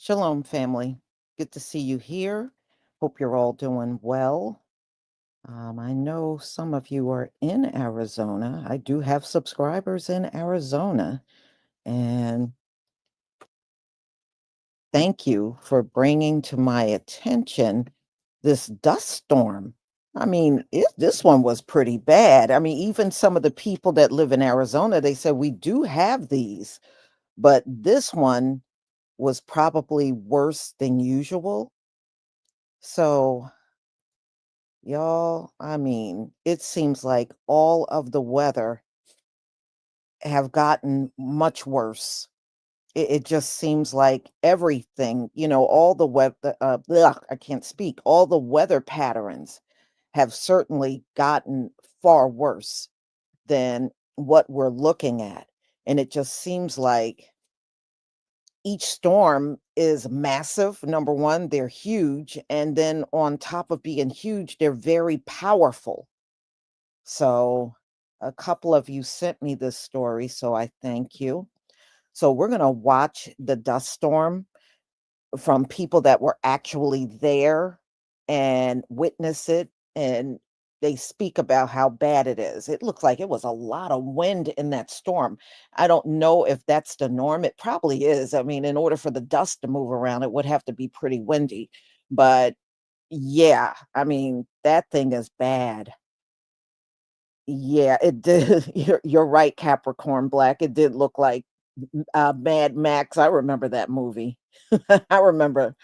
Shalom, family. Good to see you here. Hope you're all doing well. I know some of you are in Arizona. I do have subscribers in Arizona, and thank you for bringing to my attention this dust storm. I mean, this one was pretty bad. I mean, even some of the people that live in Arizona, they said we do have these, but this one was probably worse than usual. So, y'all, I mean, it seems like all of the weather have gotten much worse. It just seems like everything, all the weather, I can't speak, all the weather patterns have certainly gotten far worse than what we're looking at. And it just seems like each storm is massive. Number one, they're huge. And then on top of being huge, they're very powerful. So a couple of you sent me this story, so I thank you. So we're going to watch the dust storm from people that were actually there and witness it. And they speak about how bad it is. It looks like it was a lot of wind in that storm. I don't know if that's the norm. It probably is. I mean, in order for the dust to move around, it would have to be pretty windy. But yeah, I mean, that thing is bad. Yeah, it did. You're right, Capricorn Black. It did look like Mad Max. I remember that movie. I remember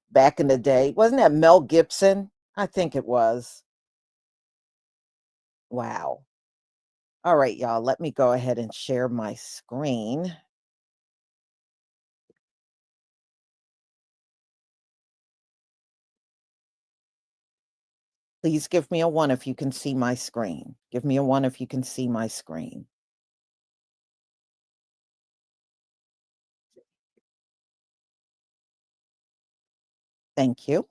back in the day. Wasn't that Mel Gibson? I think it was. Wow. All right, y'all, let me go ahead and share my screen. Please give me a 1 if you can see my screen. Give me a 1 if you can see my screen. Thank you.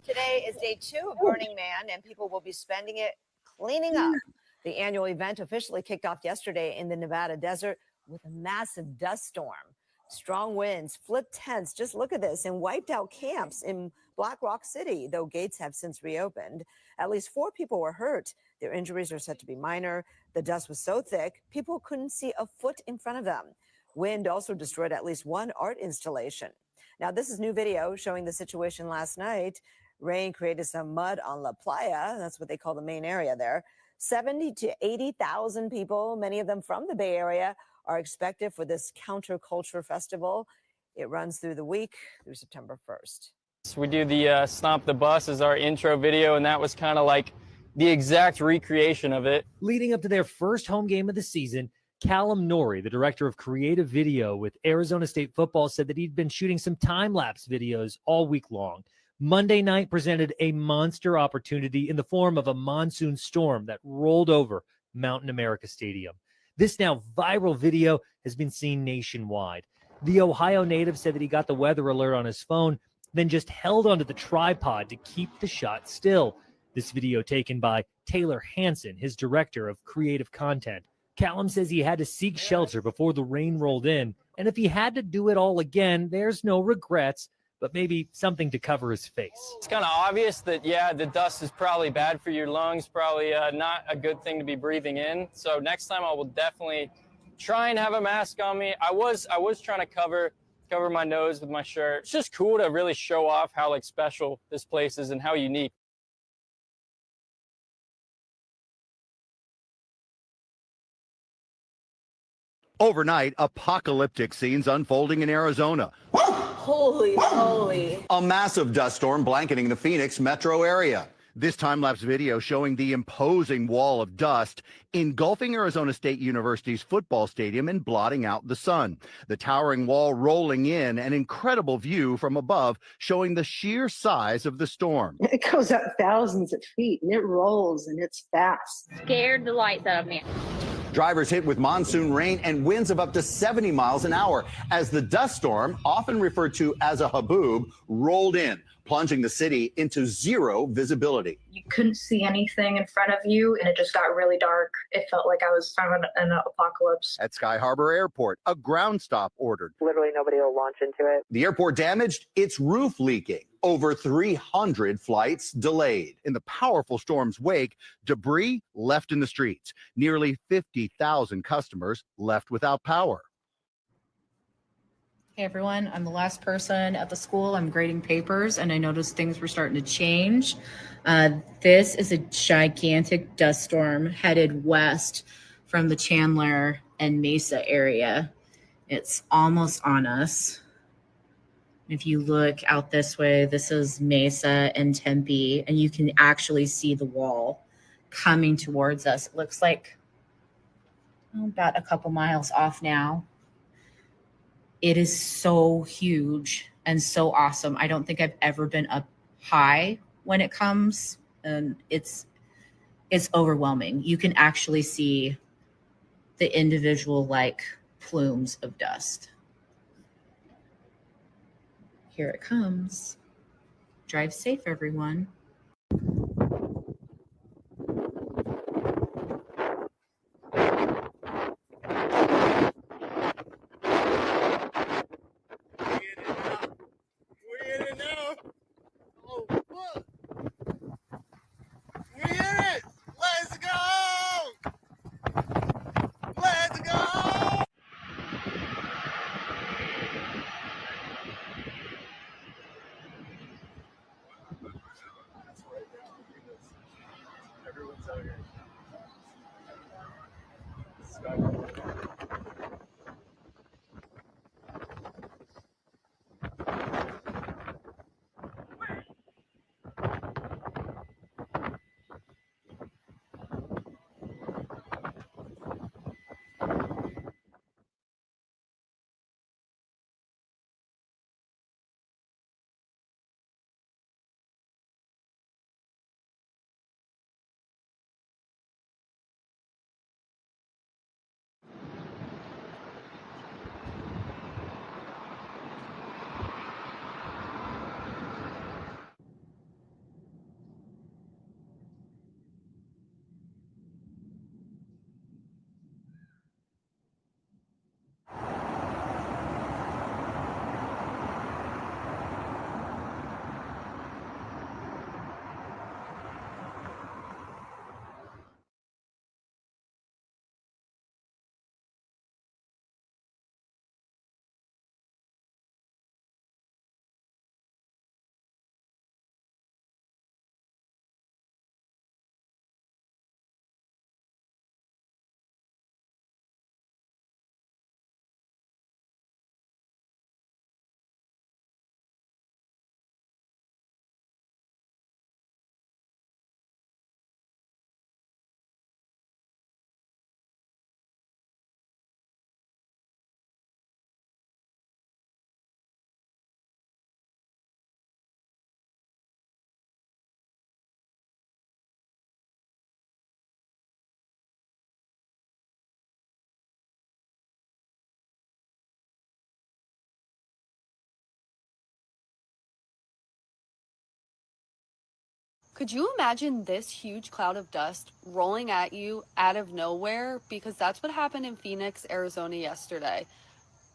Today is day 2 of Burning Man, and people will be spending it cleaning up. The annual event officially kicked off yesterday in the Nevada desert with a massive dust storm. Strong winds flipped tents, just look at this, and wiped out camps in Black Rock City, though gates have since reopened. At least 4 people were hurt. Their injuries are said to be minor. The dust was so thick, people couldn't see a foot in front of them. Wind also destroyed at least 1 art installation. Now, this is new video showing the situation last night. Rain created some mud on La Playa. That's what they call the main area there. 70 to 80,000 people, many of them from the Bay Area, are expected for this counterculture festival. It runs through the week through September 1st. We do the Stomp the Bus as our intro video, and that was kind of like the exact recreation of it. Leading up to their first home game of the season, Callum Norrie, the director of creative video with Arizona State football, said that he'd been shooting some time-lapse videos all week long. Monday night presented a monster opportunity in the form of a monsoon storm that rolled over Mountain America Stadium. This now viral video has been seen nationwide. The Ohio native said that he got the weather alert on his phone, then just held onto the tripod to keep the shot still. This video taken by Taylor Hansen, his director of creative content. Callum says he had to seek shelter before the rain rolled in, and if he had to do it all again, there's no regrets, but maybe something to cover his face. It's kind of obvious that, yeah, the dust is probably bad for your lungs, probably not a good thing to be breathing in. So next time I will definitely try and have a mask on me. I was trying to cover my nose with my shirt. It's just cool to really show off how like special this place is and how unique. Overnight, apocalyptic scenes unfolding in Arizona. Holy. A massive dust storm blanketing the Phoenix metro area. This time-lapse video showing the imposing wall of dust engulfing Arizona State University's football stadium and blotting out the sun. The towering wall rolling in, an incredible view from above showing the sheer size of the storm. It goes up thousands of feet and it rolls and it's fast. Scared the lights out of me. Drivers hit with monsoon rain and winds of up to 70 miles an hour as the dust storm, often referred to as a haboob, rolled in. plunging the city into zero visibility. You couldn't see anything in front of you, and it just got really dark. It felt like I was found in an apocalypse. At Sky Harbor Airport, a ground stop ordered. Literally nobody will launch into it. The airport damaged, its roof leaking. Over 300 flights delayed. In the powerful storm's wake, debris left in the streets. Nearly 50,000 customers left without power. Hey everyone, I'm the last person at the school. I'm grading papers and I noticed things were starting to change. This is a gigantic dust storm headed west from the Chandler and Mesa area. It's almost on us. If you look out this way, this is Mesa and Tempe, and you can actually see the wall coming towards us. It looks like about a couple miles off now. It is so huge and so awesome. I don't think I've ever been up high when it comes, and it's overwhelming. You can actually see the individual like plumes of dust. Here it comes. Drive safe, everyone. Could you imagine this huge cloud of dust rolling at you out of nowhere? Because that's what happened in Phoenix, Arizona yesterday.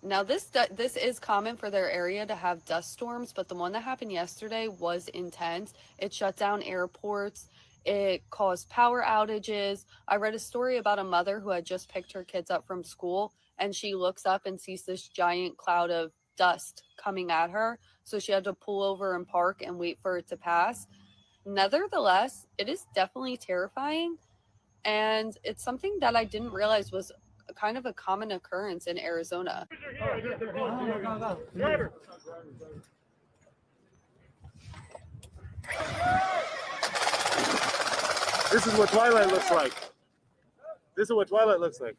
Now, this is common for their area to have dust storms, but the one that happened yesterday was intense. It shut down airports. It caused power outages. I read a story about a mother who had just picked her kids up from school, and she looks up and sees this giant cloud of dust coming at her. So she had to pull over and park and wait for it to pass. Nevertheless, it is definitely terrifying, and it's something that I didn't realize was kind of a common occurrence in Arizona. This is what Twilight looks like. This is what Twilight looks like.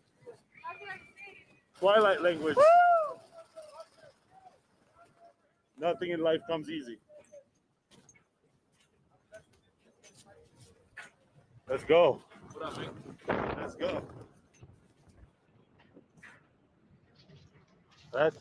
Twilight language. Woo! Nothing in life comes easy. Let's go. Let's go. That's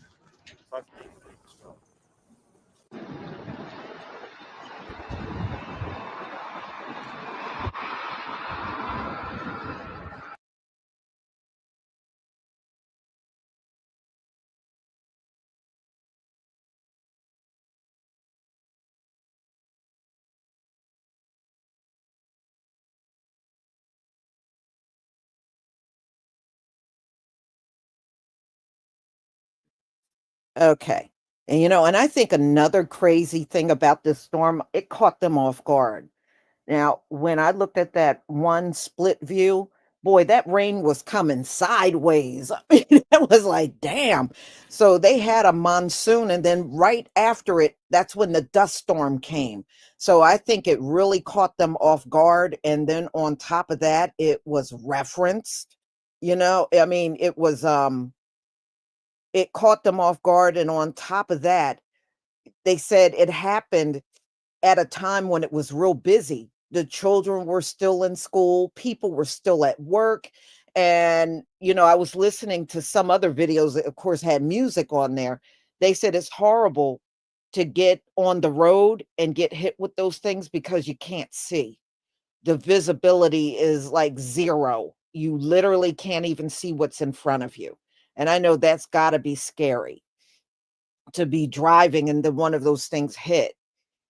Okay. And I think another crazy thing about this storm, it caught them off guard. Now, when I looked at that one split view, boy, that rain was coming sideways. I mean, it was like, damn. So they had a monsoon, and then right after it, that's when the dust storm came. So I think it really caught them off guard. And then on top of that, it was referenced. I mean, it caught them off guard. And on top of that, they said it happened at a time when it was real busy. The children were still in school, people were still at work. And, I was listening to some other videos that, of course, had music on there. They said it's horrible to get on the road and get hit with those things because you can't see. The visibility is like zero. You literally can't even see what's in front of you. And I know that's got to be scary to be driving and then one of those things hit.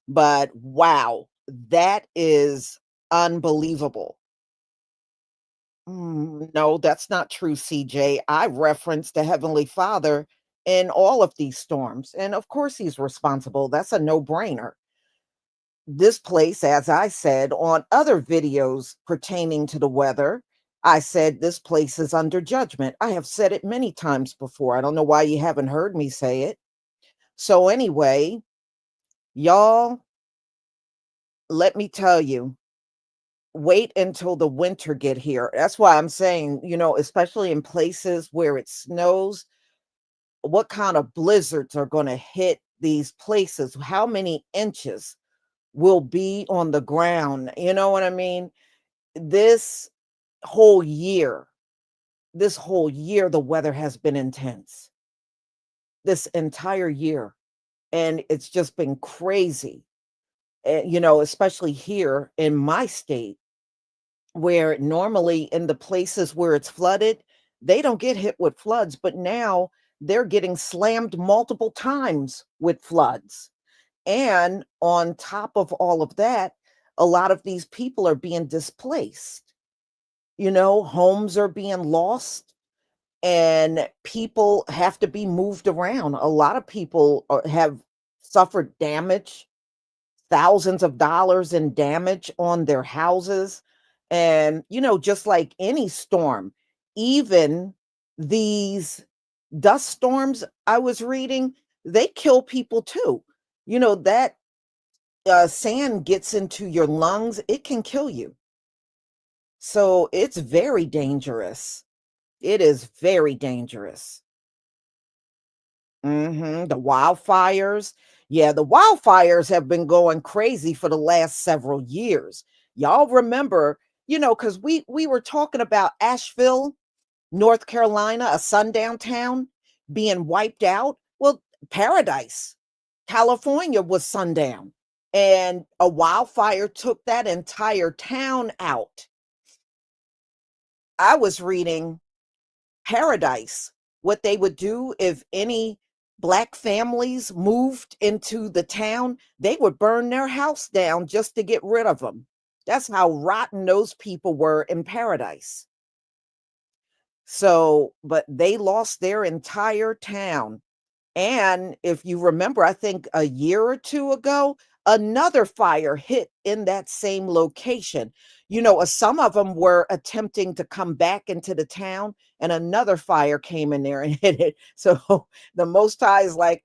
But wow, that is unbelievable. No, that's not true, CJ. I referenced the Heavenly Father in all of these storms. And of course, he's responsible. That's a no brainer. This place, as I said on other videos pertaining to the weather, I said this place is under judgment. I have said it many times before. I don't know why you haven't heard me say it. So, anyway, y'all, let me tell you, wait until the winter get here. That's why I'm saying, especially in places where it snows, what kind of blizzards are going to hit these places? How many inches will be on the ground? You know what I mean? This whole year, this whole year, the weather has been intense. This entire year. And it's just been crazy. Especially here in my state where normally in the places where it's flooded, they don't get hit with floods, but now they're getting slammed multiple times with floods. And on top of all of that, a lot of these people are being displaced. Homes are being lost and people have to be moved around. A lot of people have suffered damage, thousands of dollars in damage on their houses. And, just like any storm, even these dust storms I was reading, they kill people too. That sand gets into your lungs, it can kill you. So it's very dangerous. It is very dangerous. The wildfires. Yeah, the wildfires have been going crazy for the last several years. Y'all remember, because we were talking about Asheville, North Carolina, a sundown town being wiped out. Well, Paradise, California was sundown, and a wildfire took that entire town out. I was reading Paradise, what they would do if any Black families moved into the town, they would burn their house down just to get rid of them. That's how rotten those people were in Paradise. So, but they lost their entire town. And if you remember, I think a year or two ago, another fire hit in that same location. Some of them were attempting to come back into the town, and another fire came in there and hit it. So the Most High is like,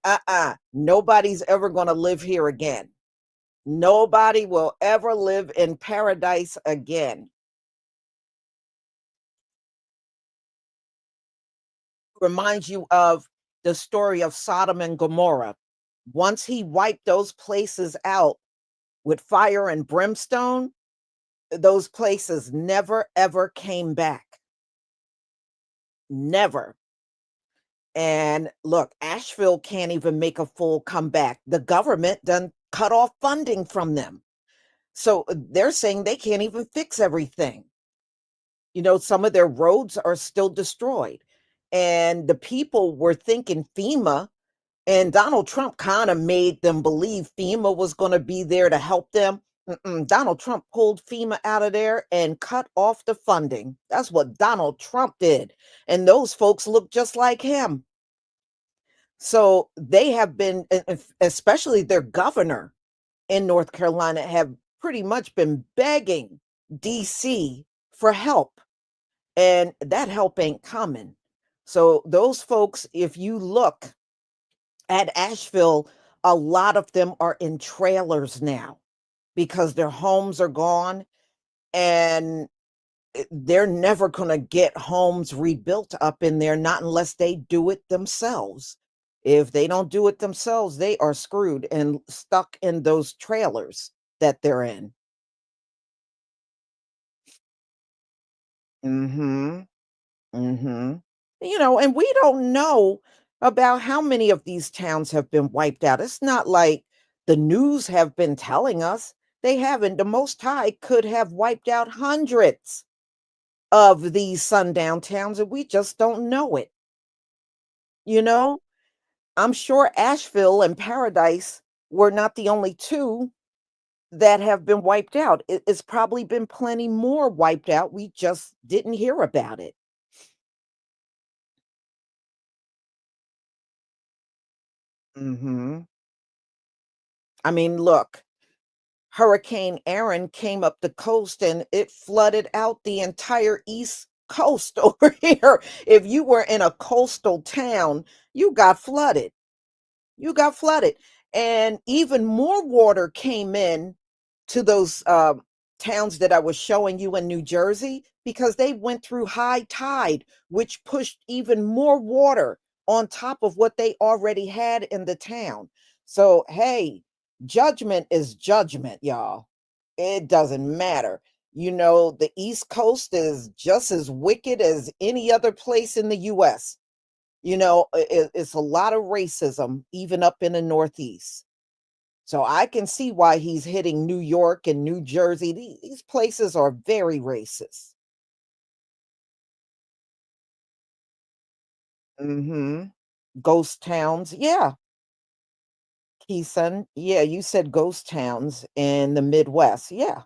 nobody's ever going to live here again. Nobody will ever live in paradise again. Reminds you of the story of Sodom and Gomorrah. Once he wiped those places out with fire and brimstone, those places never ever came back. Never. And look, Asheville can't even make a full comeback. The government done cut off funding from them. So they're saying they can't even fix everything. Some of their roads are still destroyed. And the people were thinking FEMA. And Donald Trump kind of made them believe FEMA was going to be there to help them. Donald Trump pulled FEMA out of there and cut off the funding. That's what Donald Trump did. And those folks look just like him. So they have been, especially their governor in North Carolina, have pretty much been begging DC for help, and that help ain't coming. So those folks, if you look at Asheville, a lot of them are in trailers now because their homes are gone, and they're never going to get homes rebuilt up in there, not unless they do it themselves. If they don't do it themselves, they are screwed and stuck in those trailers that they're in. Mhm. Mhm. And we don't know about how many of these towns have been wiped out. It's not like the news have been telling us. They haven't. The Most High could have wiped out hundreds of these sundown towns, and we just don't know it. You know, I'm sure Asheville and Paradise were not the only two that have been wiped out. It's probably been plenty more wiped out. We just didn't hear about it. Mhm. I mean, look, Hurricane Aaron came up the coast and it flooded out the entire East Coast over here. If you were in a coastal town, you got flooded. You got flooded. And even more water came in to those towns that I was showing you in New Jersey because they went through high tide, which pushed even more water on top of what they already had in the town. So, hey, judgment is judgment, y'all. It doesn't matter. The East Coast is just as wicked as any other place in the US. It's a lot of racism, even up in the Northeast. So I can see why he's hitting New York and New Jersey. These places are very racist. Mhm. Ghost towns. Yeah. Keeson. Yeah, you said ghost towns in the Midwest. Yeah.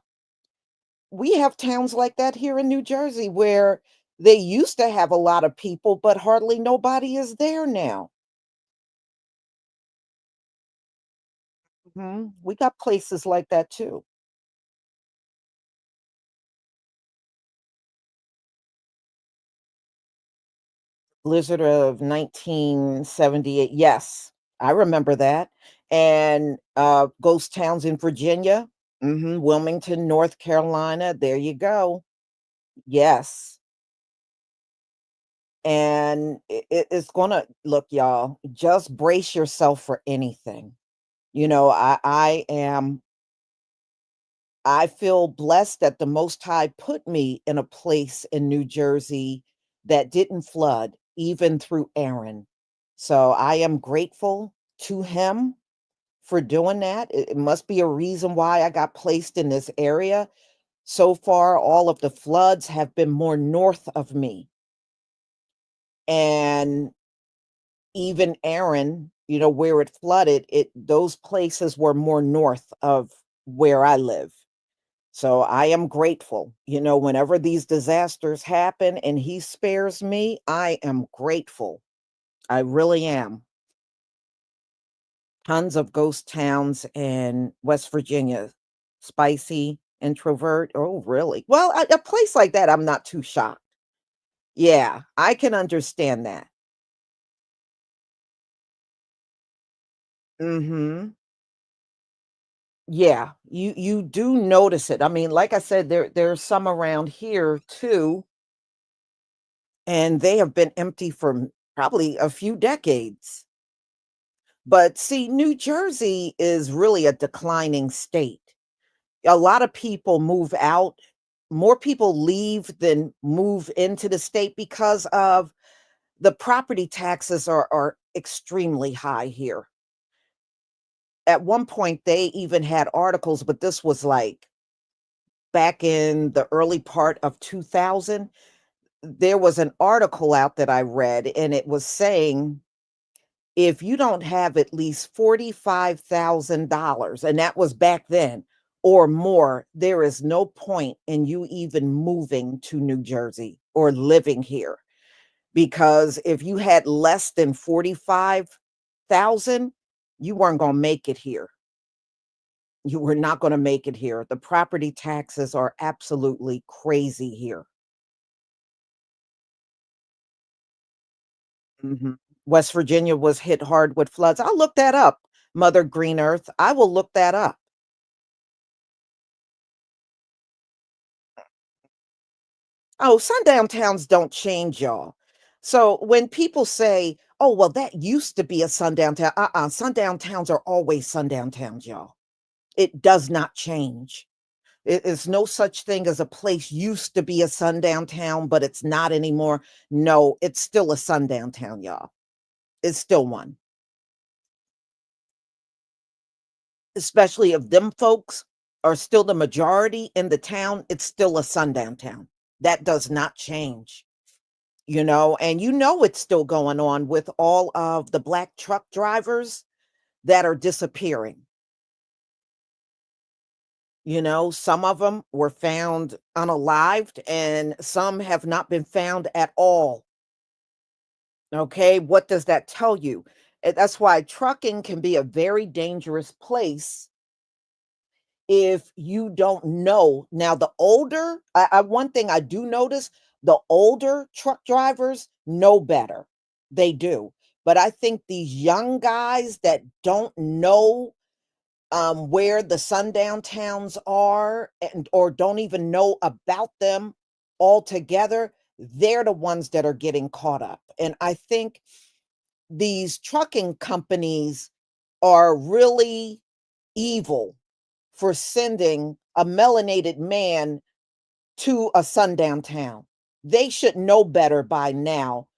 We have towns like that here in New Jersey where they used to have a lot of people, but hardly nobody is there now. We got places like that too. Blizzard of 1978. Yes, I remember that. And ghost towns in Virginia. Wilmington, North Carolina. There you go. Yes. And it's gonna look, y'all. Just brace yourself for anything. I feel blessed that the Most High put me in a place in New Jersey that didn't flood, even through Aaron. So I am grateful to him for doing that. It must be a reason why I got placed in this area. So far, all of the floods have been more north of me. And even Aaron, where it flooded, those places were more north of where I live. So I am grateful. Whenever these disasters happen and he spares me, I am grateful. I really am. Tons of ghost towns in West Virginia. Spicy, introvert. Oh, really? Well, a place like that, I'm not too shocked. Yeah, I can understand that. Mhm. Yeah, you do notice it. I mean, like I said, there's some around here too, and they have been empty for probably a few decades. But see, New Jersey is really a declining state. A lot of people move out. More people leave than move into the state because of the property taxes are extremely high here. At one point, they even had articles, but this was like back in the early part of 2000. There was an article out that I read, and it was saying if you don't have at least $45,000, and that was back then, or more, there is no point in you even moving to New Jersey or living here. Because if you had less than 45, 100,000, you weren't going to make it here. You were not going to make it here. The property taxes are absolutely crazy here. Mhm. West Virginia was hit hard with floods. I'll look that up, Mother Green Earth. I will look that up. Oh, sundown towns don't change, y'all. So when people say, "Oh, well, that used to be a sundown town," sundown towns are always sundown towns, y'all. It does not change. It is no such thing as a place used to be a sundown town, but it's not anymore. No, it's still a sundown town, y'all. It's still one. Especially if them folks are still the majority in the town, it's still a sundown town. That does not change. And it's still going on with all of the black truck drivers that are disappearing. Some of them were found unalived and some have not been found at all. Okay, what does that tell you? That's why trucking can be a very dangerous place if you don't know. Now, the older, one thing I do notice, the older truck drivers know better. They do. But I think these young guys that don't know where the sundown towns are or don't even know about them altogether, they're the ones that are getting caught up. And I think these trucking companies are really evil for sending a melanated man to a sundown town. They should know better by now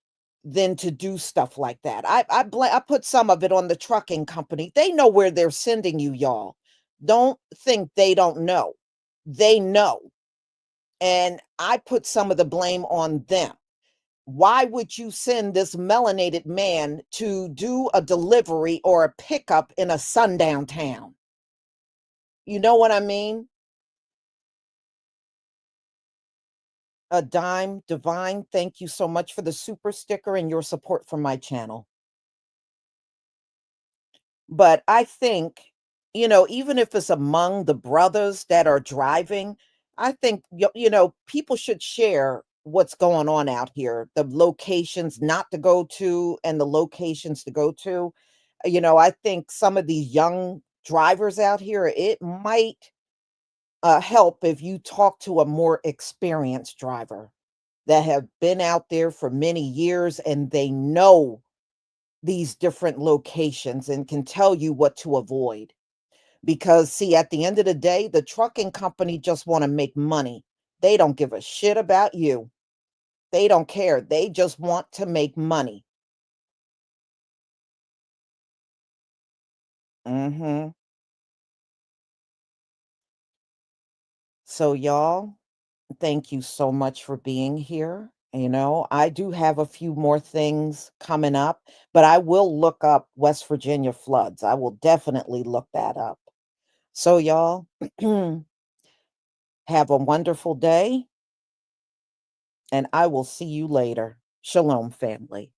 than to do stuff like that. I put some of it on the trucking company. They know where they're sending you, y'all. Don't think they don't know. They know. And I put some of the blame on them. Why would you send this melanated man to do a delivery or a pickup in a sundown town? You know what I mean? A dime divine, thank you so much for the super sticker and your support for my channel. But I think, even if it's among the brothers that are driving, I think, people should share what's going on out here, the locations not to go to and the locations to go to. I think some of these young drivers out here, it might help if you talk to a more experienced driver that have been out there for many years and they know these different locations and can tell you what to avoid. Because, see, at the end of the day, the trucking company just want to make money. They don't give a shit about you. They don't care. They just want to make money. Mm-hmm. So, y'all, thank you so much for being here. I do have a few more things coming up, but I will look up West Virginia floods. I will definitely look that up. So, y'all, have a wonderful day, and I will see you later. Shalom, family.